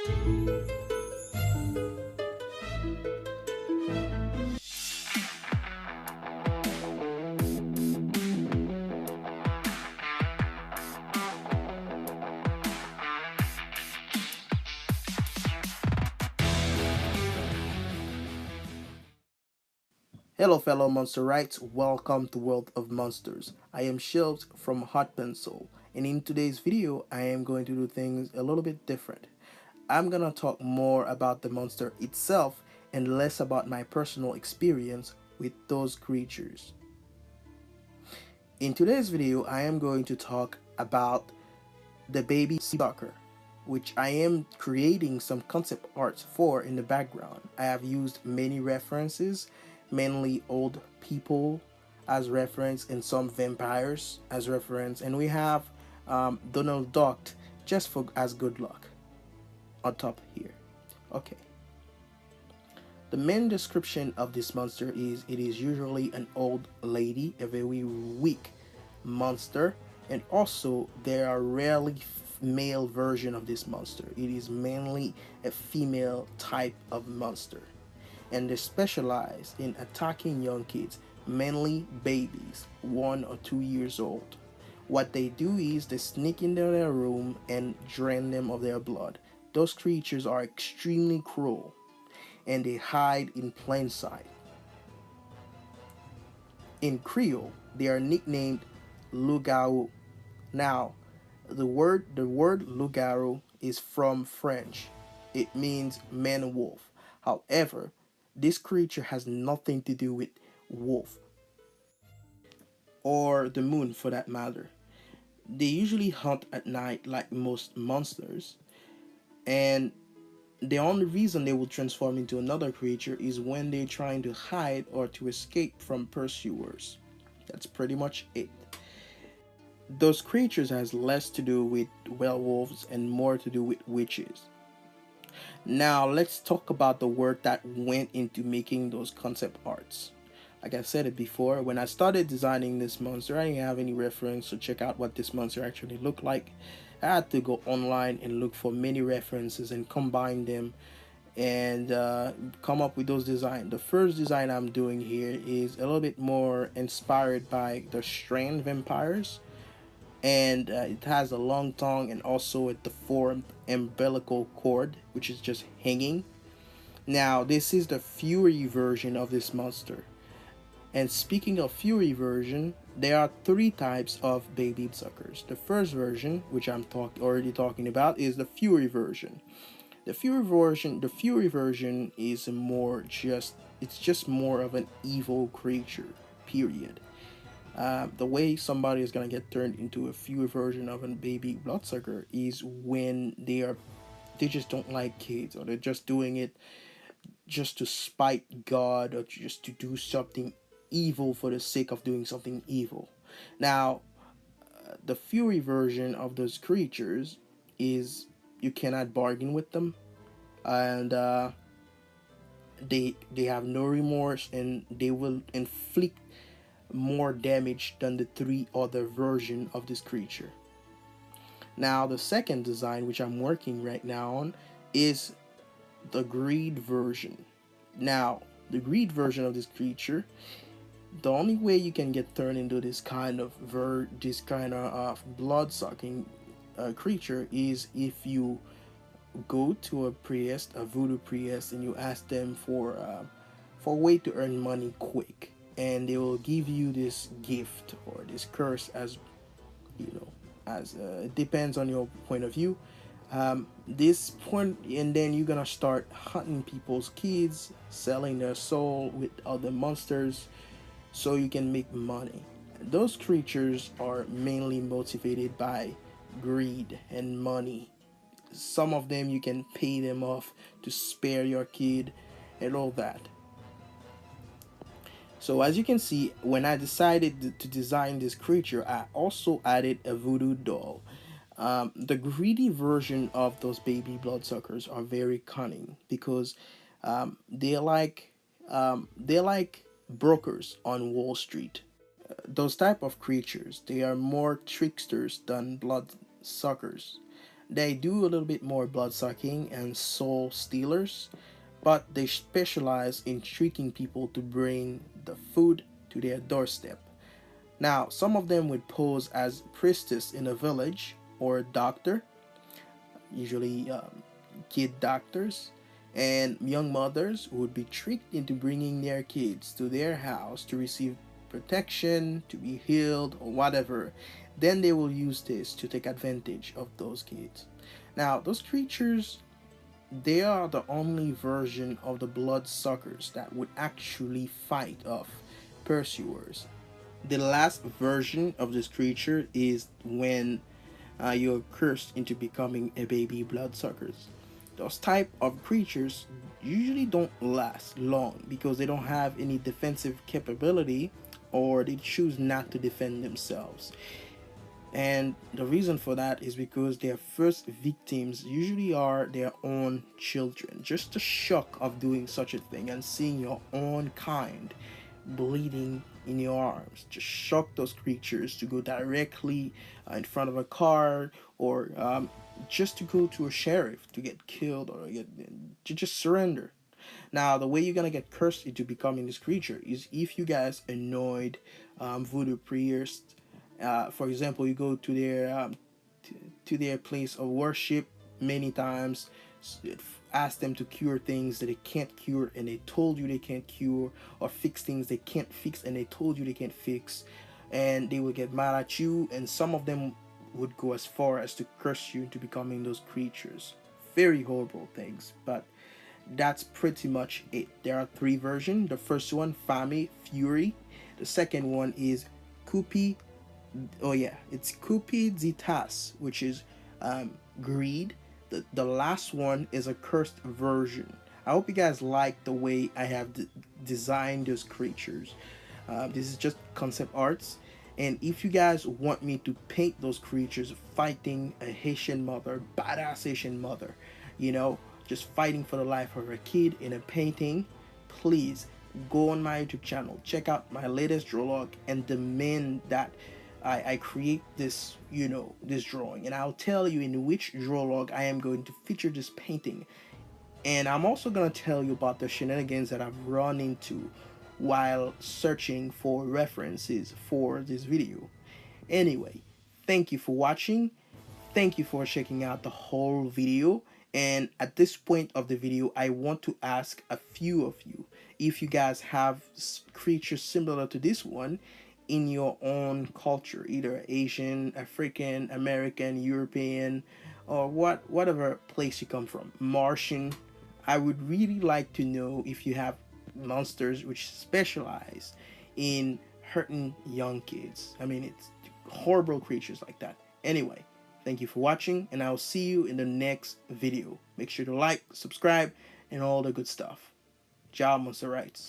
Hello fellow Monsterites, welcome to World of Monsters. I am Shields from Hot Pencil, and in today's video I am going to do things a little bit different. I'm gonna talk more about the monster itself and less about my personal experience with those creatures. In today's video I am going to talk about the baby sucker, which I am creating some concept art for in the background. I have used many references, mainly old people as reference and some vampires as reference, and we have Donald Duck just for as good luck on top here. Okay. The main description of this monster is it is usually an old lady, a very weak monster, and also there are rarely male version of this monster. It is mainly a female type of monster, and they specialize in attacking young kids, mainly babies 1 or 2 years old. What they do is they sneak into their room and drain them of their blood. Those creatures are extremely cruel and they hide in plain sight. In Creole, they are nicknamed loup-garou. Now, the word loup-garou is from French. It means man wolf. However, this creature has nothing to do with wolf or the moon for that matter. They usually hunt at night like most monsters, and the only reason they will transform into another creature is when they're trying to hide or to escape from pursuers. That's pretty much it. Those creatures has less to do with werewolves and more to do with witches. Now let's talk about the work that went into making those concept arts. Like I said it before, when I started designing this monster, I didn't have any reference to check out what this monster actually looked like. I had to go online and look for many references and combine them and come up with those designs. The first design I'm doing here is a little bit more inspired by the strand vampires, and it has a long tongue and also a deformed umbilical cord which is just hanging. Now this is the Fury version of this monster, and speaking of Fury version, there are 3 types of baby suckers. The first version, which I'm already talking about, is the Fury version. The Fury version is more just, it's just more of an evil creature, period. The way somebody is gonna get turned into a Fury version of a baby bloodsucker is when they just don't like kids, or they're just doing it just to spite God, or just to do something evil for the sake of doing something evil. Now, the Fury version of those creatures is you cannot bargain with them, and they have no remorse, and they will inflict more damage than the 3 other version of this creature. Now, the second design, which I'm working right now on, is the greed version. Now, the greed version of this creature, the only way you can get turned into this kind of blood sucking creature is if you go to a priest, a voodoo priest, and you ask them for a way to earn money quick, and they will give you this gift or this curse, as you know, as it depends on your point of view. This point, and then you're gonna start hunting people's kids, selling their soul with other monsters so you can make money. Those creatures are mainly motivated by greed and money. Some of them you can pay them off to spare your kid and all that. So as you can see, when I decided to design this creature, I also added a voodoo doll. The greedy version of those baby bloodsuckers are very cunning because they're like brokers on Wall Street. Those type of creatures, they are more tricksters than bloodsuckers. They do a little bit more blood sucking and soul stealers, but they specialize in tricking people to bring the food to their doorstep. Now, some of them would pose as priestess in a village or a doctor, usually kid doctors, and young mothers would be tricked into bringing their kids to their house to receive protection, to be healed, or whatever. Then they will use this to take advantage of those kids. Now, those creatures, they are the only version of the bloodsuckers that would actually fight off pursuers. The last version of this creature is when you're cursed into becoming a baby bloodsuckers. Those type of creatures usually don't last long because they don't have any defensive capability, or they choose not to defend themselves. And the reason for that is because their first victims usually are their own children. Just the shock of doing such a thing and seeing your own kind bleeding in your arms just shock those creatures to go directly in front of a car, or just to go to a sheriff to get killed, or to just surrender. Now, the way you're gonna get cursed into becoming this creature is if you guys annoyed voodoo priests. For example, you go to to their place of worship many times, ask them to cure things that they can't cure and they told you they can't cure, or fix things they can't fix and they told you they can't fix, and they will get mad at you, and some of them would go as far as to curse you into becoming those creatures. Very horrible things, but that's pretty much it. There are three versions. The first one, Fame, Fury. The second one is Kupi. Oh yeah, it's Cupiditas, which is greed. The last one is a cursed version. I hope you guys like the way I have designed those creatures. This is just concept arts. And if you guys want me to paint those creatures fighting a Haitian mother, badass Haitian mother, you know, just fighting for the life of her kid in a painting, please go on my YouTube channel, check out my latest draw log, and demand that I create this, this drawing. And I'll tell you in which draw log I am going to feature this painting. And I'm also going to tell you about the shenanigans that I've run into while searching for references for this video. Anyway, thank you for watching. Thank you for checking out the whole video. And at this point of the video, I want to ask a few of you if you guys have creatures similar to this one in your own culture, either Asian, African, American, European, or whatever place you come from, Martian. I would really like to know if you have monsters which specialize in hurting young kids. I mean, it's horrible creatures like that. Anyway, thank you for watching, and I'll see you in the next video. Make sure to like, subscribe, and all the good stuff. Ciao, Monster Rights.